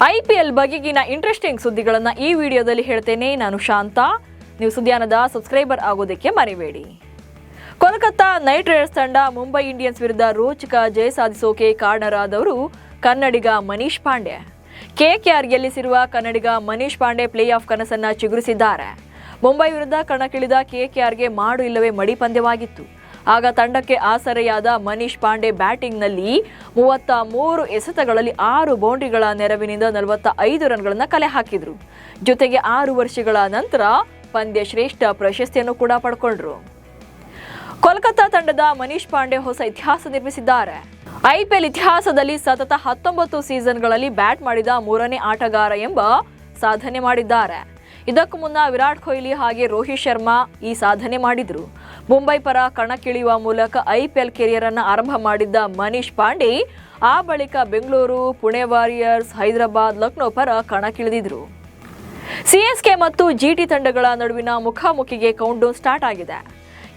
IPL ಬಗೆಗಿನ interesting ಸುದ್ದಿಗಳನ್ನು ಈ ವಿಡಿಯೋದಲ್ಲಿ ಹೇಳ್ತೇನೆ. ನಾನು ಶಾಂತ. ನೀವು ಸುದ್ದಿಯಾನದ ಸಬ್ಸ್ಕ್ರೈಬರ್ ಆಗೋದಕ್ಕೆ ಮರಿಬೇಡಿ. ಕೋಲ್ಕತ್ತಾ ನೈಟ್ ರೈಡರ್ಸ್ ತಂಡ ಮುಂಬೈ ಇಂಡಿಯನ್ಸ್ ವಿರುದ್ಧ ರೋಚಕ ಜಯ ಸಾಧಿಸೋಕೆ ಕಾರಣರಾದವರು ಕನ್ನಡಿಗ Manish Pandey. KKR ಗೆಲ್ಲಿಸಿರುವ Kannadiga Manish Pandey play of ಕನಸನ್ನ ಚಿಗುರಿಸಿದ್ದಾರೆ. ಮುಂಬೈ ವಿರುದ್ಧ ಕಣಕ್ಕಿಳಿದ KKRಗೆ ಮಾಡು ಇಲ್ಲವೇ ಮಡಿ ಪಂದ್ಯವಾಗಿತ್ತು. ಆಗ ತಂಡಕ್ಕೆ ಆಸರೆಯಾದ ಮನೀಶ್ ಪಾಂಡೆ ಬ್ಯಾಟಿಂಗ್ನಲ್ಲಿ 33 ಎಸೆತಗಳಲ್ಲಿ 6 ಬೌಂಡ್ರಿಗಳ ನೆರವಿನಿಂದ 45 ರನ್ಗಳನ್ನು ಕಲೆ ಹಾಕಿದ್ರು. ಜೊತೆಗೆ 6 ವರ್ಷಗಳ ನಂತರ ಪಂದ್ಯ ಶ್ರೇಷ್ಠ ಪ್ರಶಸ್ತಿಯನ್ನು ಕೂಡ ಪಡ್ಕೊಂಡ್ರು. ಕೋಲ್ಕತ್ತಾ ತಂಡದ ಮನೀಶ್ ಪಾಂಡೆ ಹೊಸ ಇತಿಹಾಸ ನಿರ್ಮಿಸಿದ್ದಾರೆ. IPL ಇತಿಹಾಸದಲ್ಲಿ ಸತತ 19 ಸೀಸನ್ಗಳಲ್ಲಿ ಬ್ಯಾಟ್ ಮಾಡಿದ 3ನೇ ಆಟಗಾರ ಎಂಬ ಸಾಧನೆ ಮಾಡಿದ್ದಾರೆ. ಇದಕ್ಕೂ ಮುನ್ನ ವಿರಾಟ್ ಕೊಹ್ಲಿ ಹಾಗೆ ರೋಹಿತ್ ಶರ್ಮಾ ಈ ಸಾಧನೆ ಮಾಡಿದ್ರು. ಮುಂಬೈ ಪರ ಕಣಕ್ಕಿಳಿಯುವ ಮೂಲಕ IPL ಕೆರಿಯರ್ ಅನ್ನು ಆರಂಭ ಮಾಡಿದ್ದ ಮನೀಶ್ ಪಾಂಡೆ ಆ ಬಳಿಕ ಬೆಂಗಳೂರು, ಪುಣೆ ವಾರಿಯರ್ಸ್, ಹೈದರಾಬಾದ್, ಲಕ್ನೋ ಪರ ಕಣಕ್ಕಿಳಿದಿದ್ರು. CSK ಮತ್ತು GT ತಂಡಗಳ ನಡುವಿನ ಮುಖಾಮುಖಿಗೆ ಕೌಂಟ್ಡೌನ್ ಸ್ಟಾರ್ಟ್ ಆಗಿದೆ.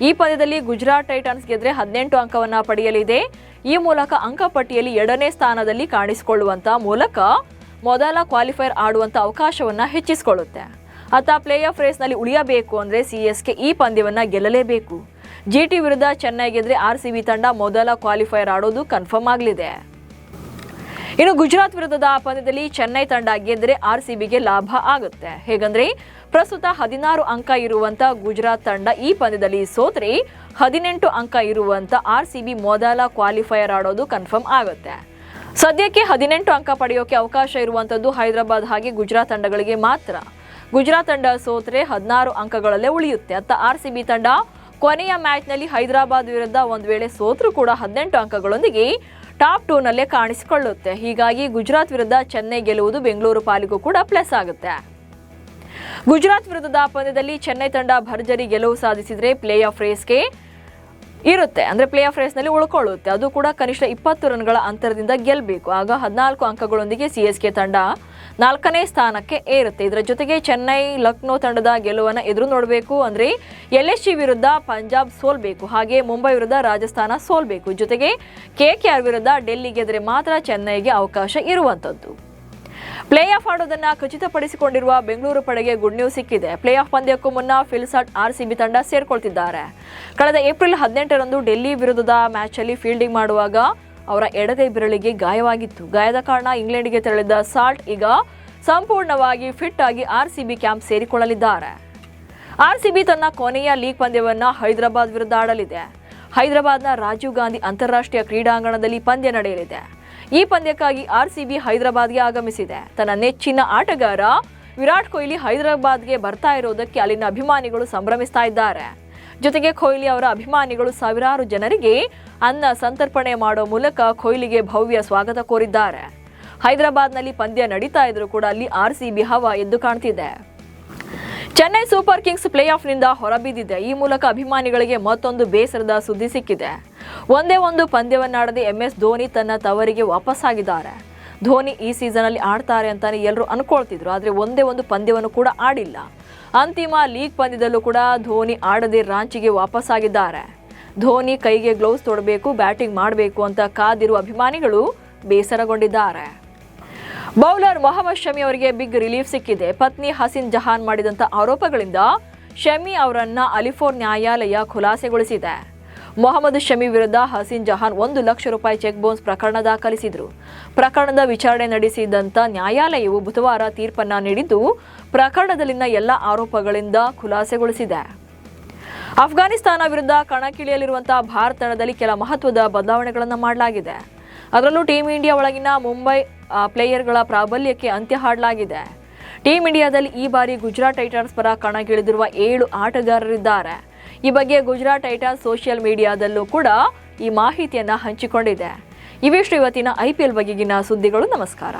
ಈ ಪಂದ್ಯದಲ್ಲಿ ಗುಜರಾತ್ ಟೈಟನ್ಸ್ ಗೆದ್ರೆ 18 ಅಂಕವನ್ನ ಪಡೆಯಲಿದೆ. ಈ ಮೂಲಕ ಅಂಕಪಟ್ಟಿಯಲ್ಲಿ 2ನೇ ಸ್ಥಾನದಲ್ಲಿ ಕಾಣಿಸಿಕೊಳ್ಳುವಂತ ಮೂಲಕ ಮೊದಲ ಕ್ವಾಲಿಫೈರ್ ಆಡುವಂತ ಅವಕಾಶವನ್ನ ಹೆಚ್ಚಿಸಿಕೊಳ್ಳುತ್ತೆ. ಅತ್ತ ಪ್ಲೇ ಆಫ್ ರೇಸ್ನಲ್ಲಿ ಉಳಿಯಬೇಕು ಅಂದರೆ CSK ಈ ಪಂದ್ಯವನ್ನು ಗೆಲ್ಲಲೇಬೇಕು. GT ವಿರುದ್ಧ ಚೆನ್ನೈ ಗೆದ್ರೆ RCB ತಂಡ ಮೊದಲ ಕ್ವಾಲಿಫೈರ್ ಆಡೋದು ಕನ್ಫರ್ಮ್ ಆಗಲಿದೆ. ಇನ್ನು ಗುಜರಾತ್ ವಿರುದ್ಧದ ಪಂದ್ಯದಲ್ಲಿ ಚೆನ್ನೈ ತಂಡ ಗೆದ್ರೆ RCBಗೆ ಲಾಭ ಆಗುತ್ತೆ. ಹೇಗಂದ್ರೆ ಪ್ರಸ್ತುತ 16 ಅಂಕ ಇರುವಂತ ಗುಜರಾತ್ ತಂಡ ಈ ಪಂದ್ಯದಲ್ಲಿ ಸೋತ್ರೆ 18 ಅಂಕ ಇರುವಂತ RCB ಮೊದಲ ಕ್ವಾಲಿಫೈರ್ ಆಡೋದು ಕನ್ಫರ್ಮ್ ಆಗುತ್ತೆ. ಸದ್ಯಕ್ಕೆ 18 ಅಂಕ ಪಡೆಯೋಕೆ ಅವಕಾಶ ಇರುವಂತದ್ದು ಹೈದರಾಬಾದ್ ಹಾಗೆ ಗುಜರಾತ್ ತಂಡಗಳಿಗೆ ಮಾತ್ರ. ಗುಜರಾತ್ ತಂಡ ಸೋತ್ರೆ 16 ಅಂಕಗಳಲ್ಲೇ ಉಳಿಯುತ್ತೆ. ಅತ್ತ RCB ತಂಡ ಕೊನೆಯ ಮ್ಯಾಚ್ನಲ್ಲಿ ಹೈದರಾಬಾದ್ ವಿರುದ್ಧ ಒಂದು ವೇಳೆ ಸೋತ್ರೂ ಕೂಡ 18 ಅಂಕಗಳೊಂದಿಗೆ ಟಾಪ್ 2ನಲ್ಲೇ ಕಾಣಿಸಿಕೊಳ್ಳುತ್ತೆ. ಹೀಗಾಗಿ ಗುಜರಾತ್ ವಿರುದ್ಧ ಚೆನ್ನೈ ಗೆಲ್ಲುವುದು ಬೆಂಗಳೂರು ಪಾಲಿಗೂ ಕೂಡ ಪ್ಲಸ್ ಆಗುತ್ತೆ. ಗುಜರಾತ್ ವಿರುದ್ಧದ ಪಂದ್ಯದಲ್ಲಿ ಚೆನ್ನೈ ತಂಡ ಭರ್ಜರಿ ಗೆಲುವು ಸಾಧಿಸಿದ್ರೆ ಪ್ಲೇ ಆಫ್ ರೇಸ್ಗೆ ಇರುತ್ತೆ. ಅಂದ್ರೆ ಪ್ಲೇ ಆಫ್ ರೇಸ್ನಲ್ಲಿ ಉಳ್ಕೊಳ್ಳುತ್ತೆ. ಅದು ಕೂಡ ಕನಿಷ್ಠ 20 ರನ್ಗಳ ಅಂತರದಿಂದ ಗೆಲ್ಲಬೇಕು. ಆಗ 14 ಅಂಕಗಳೊಂದಿಗೆ CSK ತಂಡ 4ನೇ ಸ್ಥಾನಕ್ಕೆ ಏರುತ್ತೆ. ಇದರ ಜೊತೆಗೆ ಚೆನ್ನೈ, ಲಕ್ನೋ ತಂಡದ ಗೆಲುವನ್ನು ಎದುರು ನೋಡಬೇಕು. ಅಂದ್ರೆ LSG ವಿರುದ್ಧ ಪಂಜಾಬ್ ಸೋಲ್ಬೇಕು, ಹಾಗೆ ಮುಂಬೈ ವಿರುದ್ಧ ರಾಜಸ್ಥಾನ ಸೋಲ್ಬೇಕು. ಜೊತೆಗೆ KKR ವಿರುದ್ಧ ಡೆಲ್ಲಿ ಗೆದ್ರೆ ಮಾತ್ರ ಚೆನ್ನೈಗೆ ಅವಕಾಶ ಇರುವಂತದ್ದು. ಪ್ಲೇ ಆಫ್ ಆಡೋದನ್ನ ಖಚಿತಪಡಿಸಿಕೊಂಡಿರುವ ಬೆಂಗಳೂರು ಪಡೆಗೆ ಗುಡ್ ನ್ಯೂಸ್ ಸಿಕ್ಕಿದೆ. ಪ್ಲೇ ಆಫ್ ಪಂದ್ಯಕ್ಕೂ ಮುನ್ನ ಫಿಲ್ಸಾಟ್ RCB ತಂಡ ಸೇರ್ಕೊಳ್ತಿದ್ದಾರೆ. ಕಳೆದ ಏಪ್ರಿಲ್ 18ರಂದು ಡೆಲ್ಲಿ ವಿರುದ್ಧದ ಮ್ಯಾಚ್ ಅಲ್ಲಿ ಫೀಲ್ಡಿಂಗ್ ಮಾಡುವಾಗ ಅವರ ಎಡಗೈ ಬೆರಳಿಗೆ ಗಾಯವಾಗಿತ್ತು. ಗಾಯದ ಕಾರಣ ಇಂಗ್ಲೆಂಡ್ಗೆ ತೆರಳಿದ್ದ ಸಾಲ್ಟ್ ಈಗ ಸಂಪೂರ್ಣವಾಗಿ ಫಿಟ್ ಆಗಿ RCB ಕ್ಯಾಂಪ್ ಸೇರಿಕೊಳ್ಳಲಿದ್ದಾರೆ. RCB ತನ್ನ ಕೊನೆಯ ಲೀಗ್ ಪಂದ್ಯವನ್ನ ಹೈದರಾಬಾದ್ ವಿರುದ್ಧ ಆಡಲಿದೆ. ಹೈದರಾಬಾದ್ನ ರಾಜೀವ್ ಗಾಂಧಿ ಅಂತಾರಾಷ್ಟ್ರೀಯ ಕ್ರೀಡಾಂಗಣದಲ್ಲಿ ಪಂದ್ಯ ನಡೆಯಲಿದೆ. ಈ ಪಂದ್ಯಕ್ಕಾಗಿ RCB ಹೈದರಾಬಾದ್ಗೆ ಆಗಮಿಸಿದೆ. ತನ್ನ ನೆಚ್ಚಿನ ಆಟಗಾರ ವಿರಾಟ್ ಕೊಹ್ಲಿ ಹೈದರಾಬಾದ್ಗೆ ಬರ್ತಾ ಇರೋದಕ್ಕೆ ಅಲ್ಲಿನ ಅಭಿಮಾನಿಗಳು ಸಂಭ್ರಮಿಸ್ತಾ ಇದ್ದಾರೆ. ಜೊತೆಗೆ ಕೊಹ್ಲಿ ಅವರ ಅಭಿಮಾನಿಗಳು ಸಾವಿರಾರು ಜನರಿಗೆ ಅನ್ನ ಸಂತರ್ಪಣೆ ಮಾಡೋ ಮೂಲಕ ಕೊಹ್ಲಿಗೆ ಭವ್ಯ ಸ್ವಾಗತ ಕೋರಿದ್ದಾರೆ. ಹೈದರಾಬಾದ್ನಲ್ಲಿ ಪಂದ್ಯ ನಡೀತಾ ಇದ್ರೂ ಕೂಡ ಅಲ್ಲಿ RCB ಹವಾ ಎದ್ದು ಕಾಣ್ತಿದೆ. ಚೆನ್ನೈ ಸೂಪರ್ ಕಿಂಗ್ಸ್ ಪ್ಲೇ ಆಫ್ನಿಂದ ಹೊರಬಿದ್ದಿದೆ. ಈ ಮೂಲಕ ಅಭಿಮಾನಿಗಳಿಗೆ ಮತ್ತೊಂದು ಬೇಸರದ ಸುದ್ದಿ ಸಿಕ್ಕಿದೆ. ಒಂದೇ ಒಂದು ಪಂದ್ಯವನ್ನಾಡದೆ MS ಧೋನಿ ತನ್ನ ತವರಿಗೆ ವಾಪಸ್ಸಾಗಿದ್ದಾರೆ. ಧೋನಿ ಈ ಸೀಸನ್ ಅಲ್ಲಿ ಆಡ್ತಾರೆ ಅಂತಾನೆ ಎಲ್ಲರೂ ಅನ್ಕೊಳ್ತಿದ್ರು. ಆದ್ರೆ ಒಂದೇ ಒಂದು ಪಂದ್ಯವನ್ನು ಕೂಡ ಆಡಿಲ್ಲ. ಅಂತಿಮ ಲೀಗ್ ಪಂದ್ಯದಲ್ಲೂ ಕೂಡ ಧೋನಿ ಆಡದೆ ರಾಂಚಿಗೆ ವಾಪಸ್ಸಾಗಿದ್ದಾರೆ. ಧೋನಿ ಕೈಗೆ ಗ್ಲೌಸ್ ತೊಡಬೇಕು, ಬ್ಯಾಟಿಂಗ್ ಮಾಡಬೇಕು ಅಂತ ಕಾದಿರುವ ಅಭಿಮಾನಿಗಳು ಬೇಸರಗೊಂಡಿದ್ದಾರೆ. ಬೌಲರ್ ಮೊಹಮ್ಮದ್ ಶಮಿ ಅವರಿಗೆ ಬಿಗ್ ರಿಲೀಫ್ ಸಿಕ್ಕಿದೆ. ಪತ್ನಿ ಹಸೀನ್ ಜಹಾನ್ ಮಾಡಿದಂಥ ಆರೋಪಗಳಿಂದ ಶಮಿ ಅವರನ್ನ ಅಲಿಫೋರ್ ನ್ಯಾಯಾಲಯ ಖುಲಾಸೆಗೊಳಿಸಿದೆ. ಮೊಹಮ್ಮದ್ ಶಮಿ ವಿರುದ್ಧ ಹಸೀನ್ ಜಹಾನ್ 1 ಲಕ್ಷ ರೂಪಾಯಿ ಚೆಕ್ ಬೌನ್ಸ್ ಪ್ರಕರಣ ದಾಖಲಿಸಿದ್ರು. ಪ್ರಕರಣದ ವಿಚಾರಣೆ ನಡೆಸಿದಂತ ನ್ಯಾಯಾಲಯವು ಬುಧವಾರ ತೀರ್ಪನ್ನ ನೀಡಿದ್ದು ಪ್ರಕರಣದಲ್ಲಿನ ಎಲ್ಲ ಆರೋಪಗಳಿಂದ ಖುಲಾಸೆಗೊಳಿಸಿದೆ. ಅಫ್ಘಾನಿಸ್ತಾನ ವಿರುದ್ಧ ಕಣಕ್ಕಿಳಿಯಲಿರುವಂತಹ ಭಾರತ ತಂಡದಲ್ಲಿ ಕೆಲ ಮಹತ್ವದ ಬದಲಾವಣೆಗಳನ್ನು ಮಾಡಲಾಗಿದೆ. ಅದರಲ್ಲೂ ಟೀಂ ಇಂಡಿಯಾ ಒಳಗಿನ ಮುಂಬೈ ಪ್ಲೇಯರ್ಗಳ ಪ್ರಾಬಲ್ಯಕ್ಕೆ ಅಂತ್ಯ ಹಾಡಲಾಗಿದೆ. ಟೀಂ ಇಂಡಿಯಾದಲ್ಲಿ ಈ ಬಾರಿ ಗುಜರಾತ್ ಟೈಟನ್ಸ್ ಪರ ಕಣಕ್ಕಿಳಿದಿರುವ 7 ಆಟಗಾರರಿದ್ದಾರೆ. ಈ ಬಗ್ಗೆ ಗುಜರಾತ್ ಟೈಟನ್ಸ್ ಸೋಷಿಯಲ್ ಮೀಡಿಯಾದಲ್ಲೂ ಕೂಡ ಈ ಮಾಹಿತಿಯನ್ನ ಹಂಚಿಕೊಂಡಿದೆ. ಇವಿಷ್ಟು ಇವತ್ತಿನ IPL ಬಗೆಗಿನ ಸುದ್ದಿಗಳು. ನಮಸ್ಕಾರ.